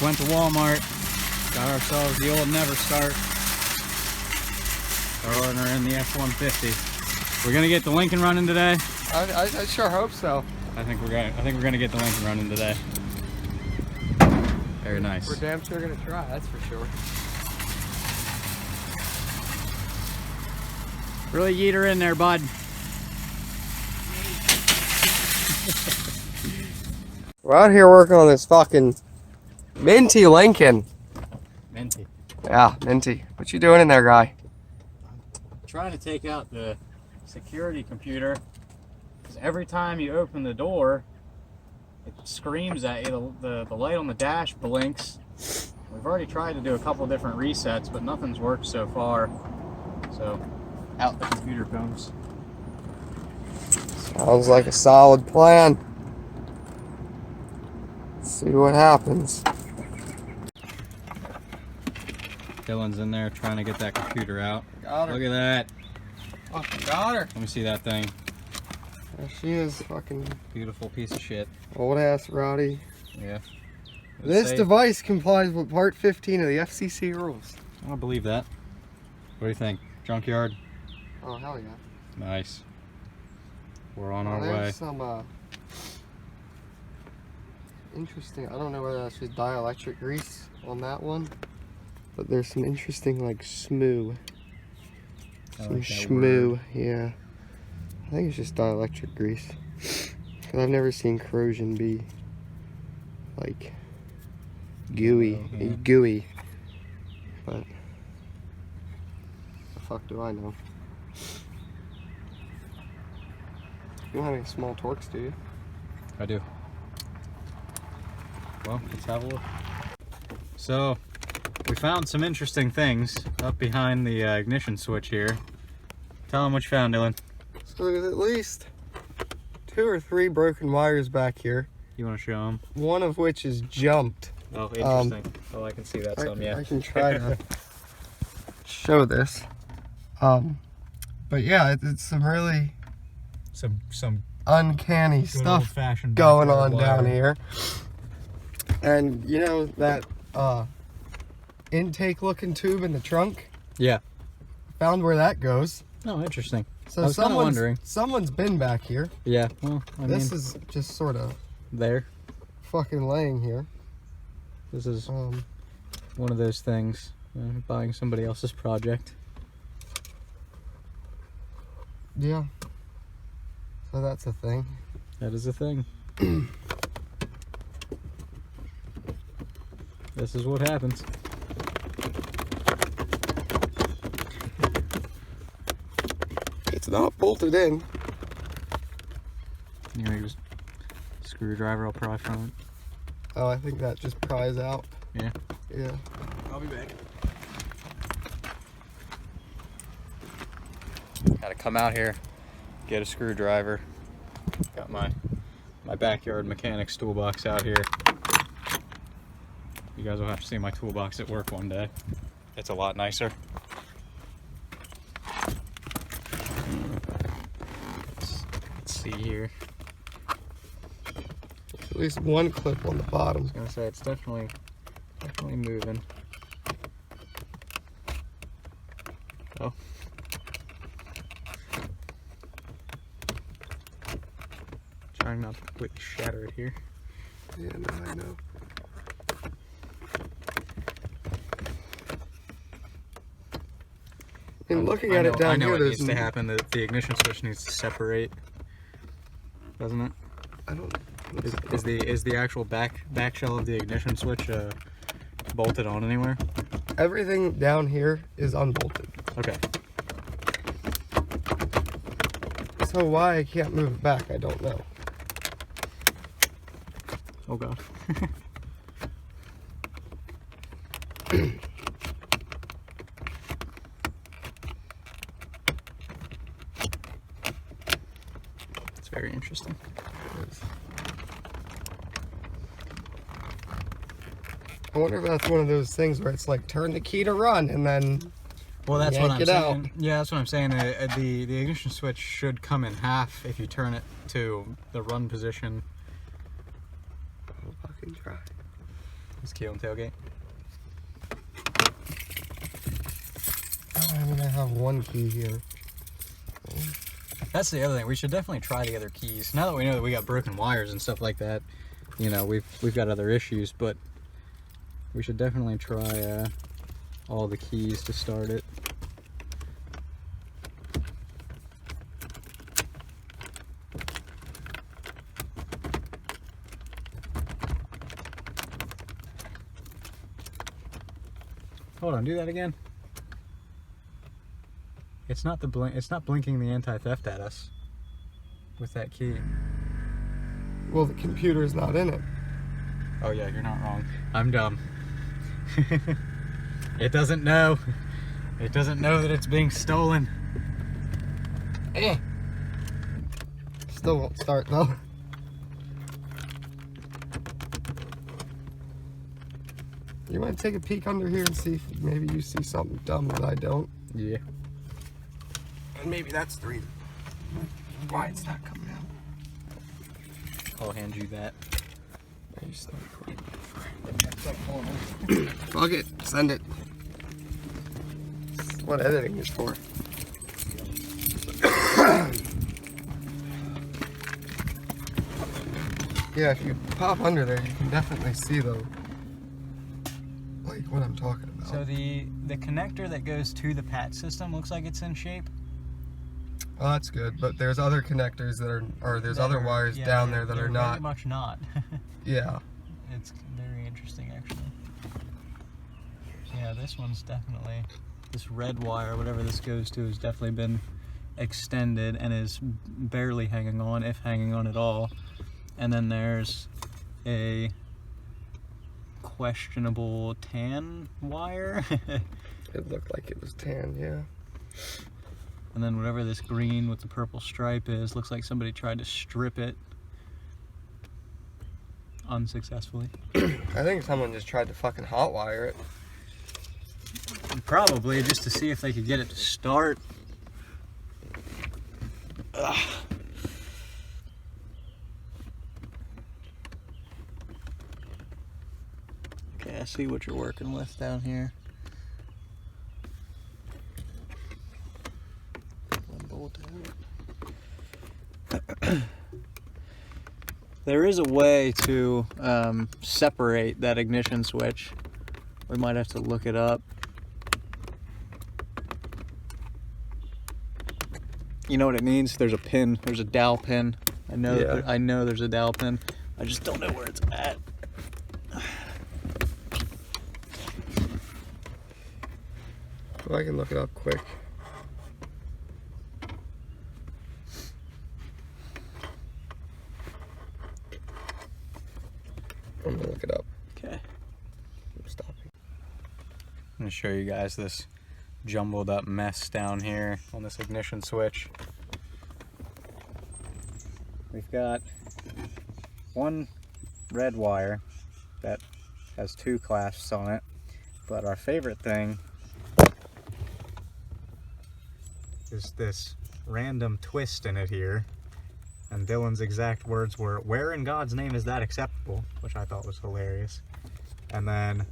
went to Walmart, got ourselves the old Never Start. Throwing her in the F-150. We're gonna get the Lincoln running today. I sure hope so. I think we're gonna get the Lincoln running today. Very nice. We're damn sure gonna try, that's for sure. Really yeet her in there, bud. We're out here working on this fucking minty Lincoln. Minty. Yeah, minty. What you doing in there, guy? Trying to take out the security computer, because every time you open the door it screams at you. The light on the dash blinks. We've already tried to do a couple different resets, but nothing's worked so far, so out the computer comes. Sounds like a solid plan. Let's see what happens. Dylan's in there trying to get that computer out. Got her. Look at that. Fucking got her. Let me see that thing. There she is, fucking Beautiful piece of shit. old ass Roddy. Yeah. This device complies with Part 15 of the FCC rules. I don't believe that. What do you think? Junkyard? Oh, hell yeah. Nice. We're on our There's way. some interesting, I don't know whether that's just dielectric grease on that one, but there's some interesting like smoo. Some schmoo, yeah. I think it's just dielectric grease. Cause I've never seen corrosion be like gooey. But the fuck do I know? You don't have any small torques, do you? I do. Well, let's have a look. So, we found some interesting things up behind the ignition switch here. Tell them what you found, Dylan. So there's at least 2 or 3 broken wires back here. You want to show them? One of which is jumped. Oh, interesting. Oh, I can see that some, yeah. I can try to show this. But yeah, it's some really some uncanny stuff going on down here. And you know that intake looking tube in the trunk? Yeah. Found where that goes. Oh, interesting. So I was kind of wondering. Someone's been back here. Yeah, well, I This mean, is just sort of there. fucking laying here. This is one of those things, buying somebody else's project. Yeah. So that's a thing. That is a thing. This is what happens. It's not bolted in. You know, use screwdriver up probably from it. Oh, I think that just pries out. Yeah. Yeah. I'll be back. Gotta come out here, get a screwdriver. Got my backyard mechanics toolbox out here. You guys will have to see my toolbox at work one day. It's a lot nicer. Let's see here. At least one clip on the bottom. I was gonna say it's definitely moving. Oh. Trying not to completely shatter it here. Yeah, no, I know. And looking at it down here, I know there's it needs to happen. The ignition switch needs to separate, doesn't it? I don't. Is the actual back shell of the ignition switch bolted on anywhere? Everything down here is unbolted. Okay. So why I can't move it back, I don't know. Oh god. It's very interesting. I wonder if that's one of those things where it's like turn the key to run and then Well, that's what yank I'm it saying. out. Yeah, that's what I'm saying. The ignition switch should come in half if you turn it to the run position. I'll fucking try. This key on tailgate. I mean, I have one key here. That's the other thing. We should definitely try the other keys. Now that we know that we got broken wires and stuff like that, you know, we've got other issues, but we should definitely try all the keys to start it. Hold on, do that again. It's not the blink. It's not blinking the anti-theft at us with that key. Well, the computer's not in it. Oh yeah, you're not wrong. I'm dumb. It doesn't know. It doesn't know that it's being stolen. Still won't start though. You want to take a peek under here and see if maybe you see something dumb that I don't? Yeah. And maybe that's the reason why it's not coming out. I'll hand you that. Are you still recording? Fuck it. Send it. That's what editing is for. Yeah, if you pop under there, you can definitely see the, like, what I'm talking about. So the connector that goes to the PAT system looks like it's in shape. Oh, that's good, but there's other connectors that are, or there's other wires down there that are not. Very much not. Yeah. It's very interesting, actually. Yeah, this one's definitely, this red wire, whatever this goes to, has definitely been extended and is barely hanging on, if hanging on at all. And then there's a questionable tan wire. It looked like it was tan, yeah. And then whatever this green with the purple stripe is, looks like somebody tried to strip it unsuccessfully. I think someone just tried to fucking hotwire it. Probably just to see if they could get it to start. Ugh. Okay, I see what you're working with down here. One bolt out. There is a way to separate that ignition switch. We might have to look it up. You know what it means? There's a pin. There's a dowel pin. I know. Yeah. I know there's a dowel pin. I just don't know where it's at. Well, I can look it up quick. I'm gonna look it up. Okay. I'm stopping. I'm gonna show you guys this jumbled up mess down here on this ignition switch. We've got one red wire that has two clasps on it, but our favorite thing is this random twist in it here. And Dylan's exact words were, "Where in God's name is that acceptable?" Which I thought was hilarious. And then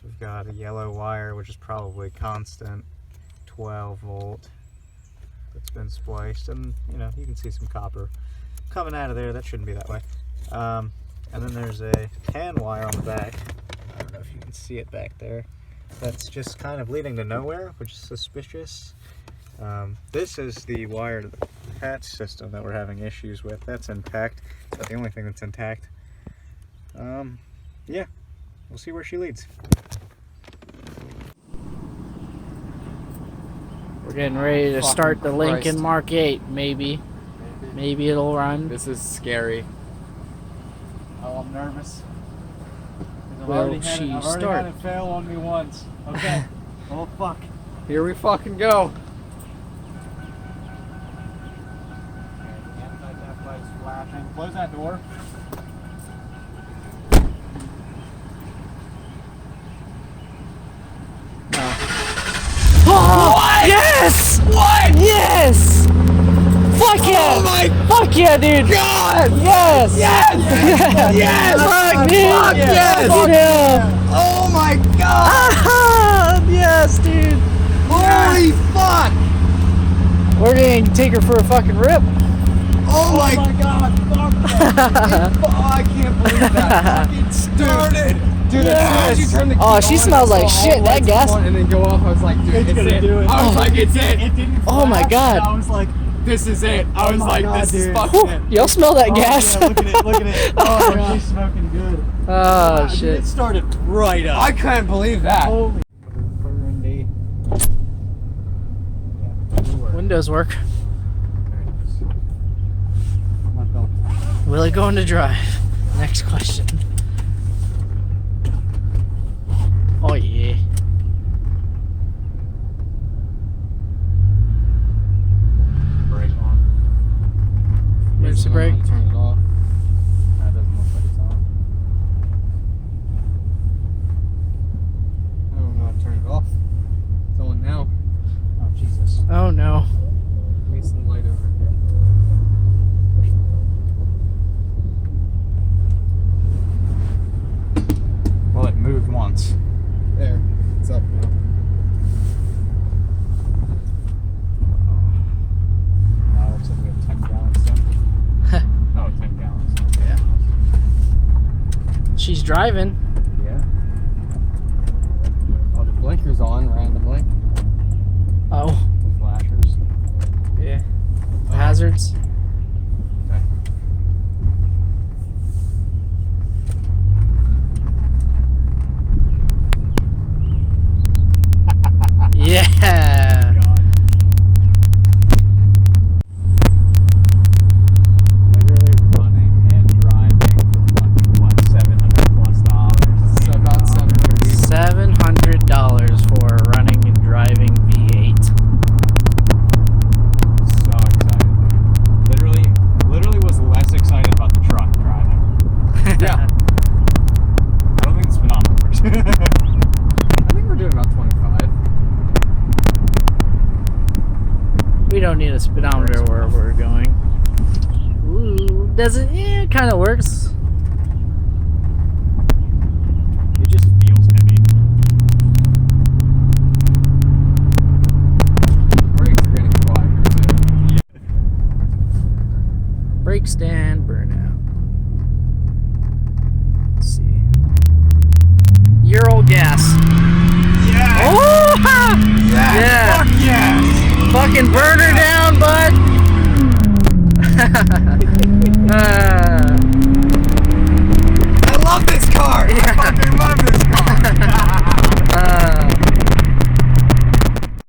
we've got a yellow wire, which is probably constant 12 volt that's been spliced. And, you know, you can see some copper coming out of there. That shouldn't be that way. And then there's a tan wire on the back. I don't know if you can see it back there. That's just kind of leading to nowhere, which is suspicious. This is the wire to the patch system that we're having issues with. That's intact. That's the only thing that's intact. Yeah, we'll see where she leads. We're getting ready to start the Lincoln Mark VIII, maybe. Maybe it'll run. This is scary. Oh, I'm nervous. I've Will already she had start? it fail on me once. Okay. Oh, fuck. Here we fucking go. Close that door. Oh, what? Yes! What? Yes! Fuck yeah! Oh my my Fuck yeah, dude! God! Yes! Yes! Yes! Fuck, dude! Fuck yes! Fuck yeah! Oh my God! Ah, yes, dude! Holy fuck! We're gonna take her for a fucking rip. Oh my God! Fuck that! Oh, I can't believe that fucking started! Dude, as soon as you turn the key Oh, she on, smells I like saw shit. all That lights gas. come on and then go off. I was like, dude, It's it's gonna it. do it. I was like, it's it. It didn't Oh my flash, God. and I was like, This is it. I was my like, God, this is dude. fucking it. Y'all smell that gas? Yeah, look at it, look at it. Oh, she's smoking good. Oh, Dude, shit. it started right up. I couldn't believe that. Holy. Windows work. Will it go into drive? Next question. Oh yeah. Brake on. Emergency brake. Turn it off. That doesn't look like it's on. I don't know how to turn it off. It's on now. Oh Jesus. Oh no. Give me some light over here. Well, it moved once. There. It's up now. Now it looks like we have 10 gallons done. Oh, 10 gallons. Yeah. She's driving. Yeah. Oh, the blinker's on randomly. Oh. The flashers. Yeah. Hazards. Okay. Yeah. God. Literally running and driving for fucking what, $700+? It's about 730. $700 for a running and driving V8. So excited, dude. Literally was less excited about the truck driving. Yeah. I don't think the speedometer works. I think we're doing about 25. We don't need a speedometer where we're going. Ooh, does it? Yeah, it kind of works. It just feels heavy. Brakes are getting quieter too. Brake stand burnout. Let's see. Euro gas.